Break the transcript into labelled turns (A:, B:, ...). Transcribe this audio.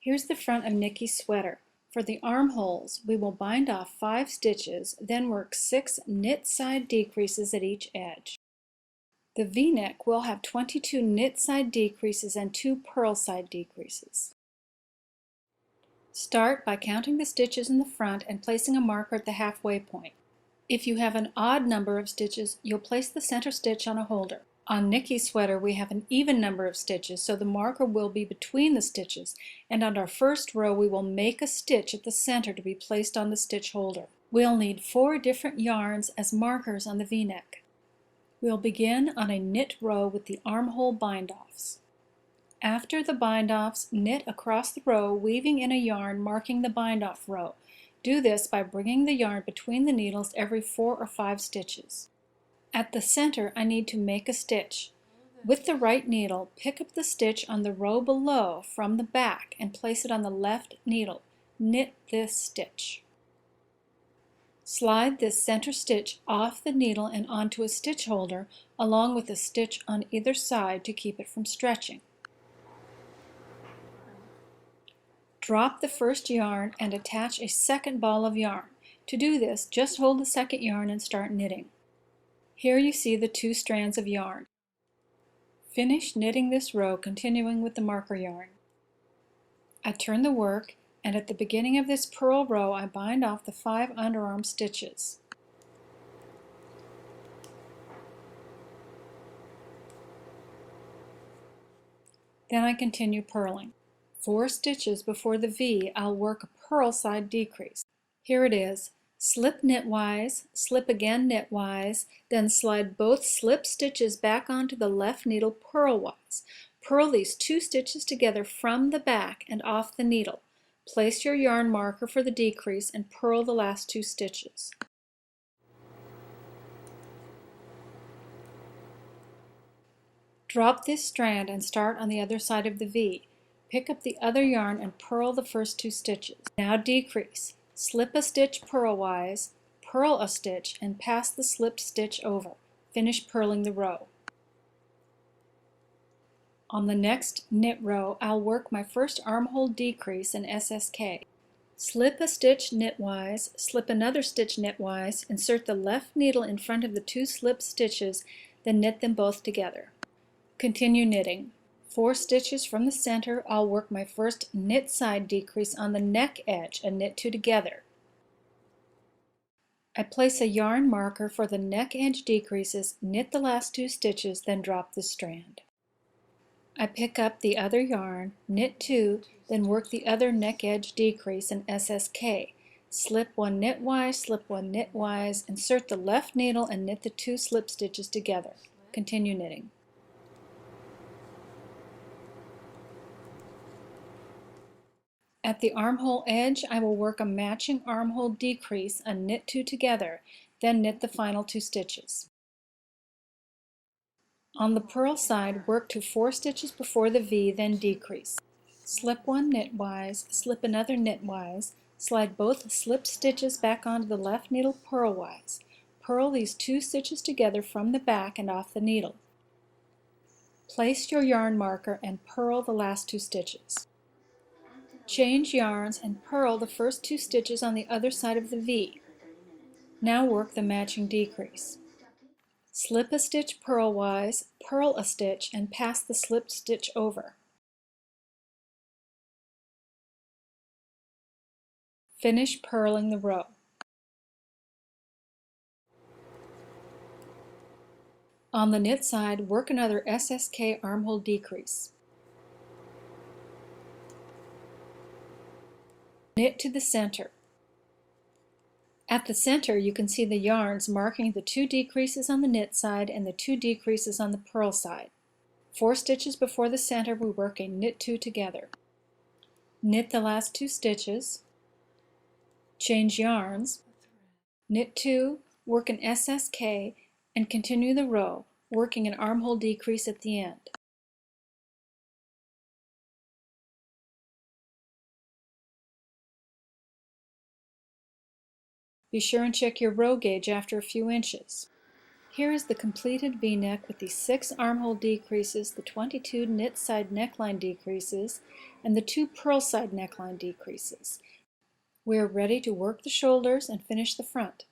A: Here's the front of Nikki's sweater. For the armholes, we will bind off 5 stitches, then work 6 knit side decreases at each edge. The V-neck will have 22 knit side decreases and 2 purl side decreases. Start by counting the stitches in the front and placing a marker at the halfway point. If you have an odd number of stitches, you'll place the center stitch on a holder. On Nikki's sweater, we have an even number of stitches, so the marker will be between the stitches, and on our first row we will make a stitch at the center to be placed on the stitch holder. We'll need 4 different yarns as markers on the V-neck. We'll begin on a knit row with the armhole bind-offs. After the bind-offs, knit across the row, weaving in a yarn marking the bind-off row. Do this by bringing the yarn between the needles every 4 or 5 stitches. At the center, I need to make a stitch. With the right needle, pick up the stitch on the row below from the back and place it on the left needle. Knit this stitch. Slide this center stitch off the needle and onto a stitch holder along with a stitch on either side to keep it from stretching. Drop the first yarn and attach a second ball of yarn. To do this, just hold the second yarn and start knitting. Here you see the 2 strands of yarn. Finish knitting this row, continuing with the marker yarn. I turn the work, and at the beginning of this purl row I bind off the 5 underarm stitches. Then I continue purling. 4 stitches before the V, I'll work a purl side decrease. Here it is. Slip knitwise, slip again knitwise, then slide both slip stitches back onto the left needle purlwise. Purl these 2 stitches together from the back and off the needle. Place your yarn marker for the decrease and purl the last 2 stitches. Drop this strand and start on the other side of the V. Pick up the other yarn and purl the first 2 stitches. Now decrease. Slip a stitch purlwise, purl a stitch, and pass the slipped stitch over. Finish purling the row. On the next knit row, I'll work my first armhole decrease in SSK. Slip a stitch knitwise, slip another stitch knitwise, insert the left needle in front of the 2 slipped stitches, then knit them both together. Continue knitting. 4 stitches from the center, I'll work my first knit side decrease on the neck edge and knit 2 together. I place a yarn marker for the neck edge decreases, knit the last 2 stitches, then drop the strand. I pick up the other yarn, knit 2, then work the other neck edge decrease in SSK. Slip 1 knitwise, slip 1 knitwise, insert the left needle and knit the 2 slip stitches together. Continue knitting. At the armhole edge, I will work a matching armhole decrease and knit 2 together, then knit the final 2 stitches. On the purl side, work to 4 stitches before the V, then decrease. Slip 1 knitwise, slip another knitwise, slide both slipped stitches back onto the left needle purlwise. Purl these 2 stitches together from the back and off the needle. Place your yarn marker and purl the last 2 stitches. Change yarns and purl the first 2 stitches on the other side of the V. Now work the matching decrease. Slip a stitch purlwise, purl a stitch, and pass the slipped stitch over. Finish purling the row. On the knit side, work another SSK armhole decrease. Knit to the center. At the center, you can see the yarns marking the 2 decreases on the knit side and the 2 decreases on the purl side. 4 stitches before the center, we work a knit 2 together. Knit the last 2 stitches. Change yarns. Knit 2, work an SSK, and continue the row, working an armhole decrease at the end. Be sure and check your row gauge after a few inches. Here is the completed V-neck with the 6 armhole decreases, the 22 knit side neckline decreases, and the 2 purl side neckline decreases. We are ready to work the shoulders and finish the front.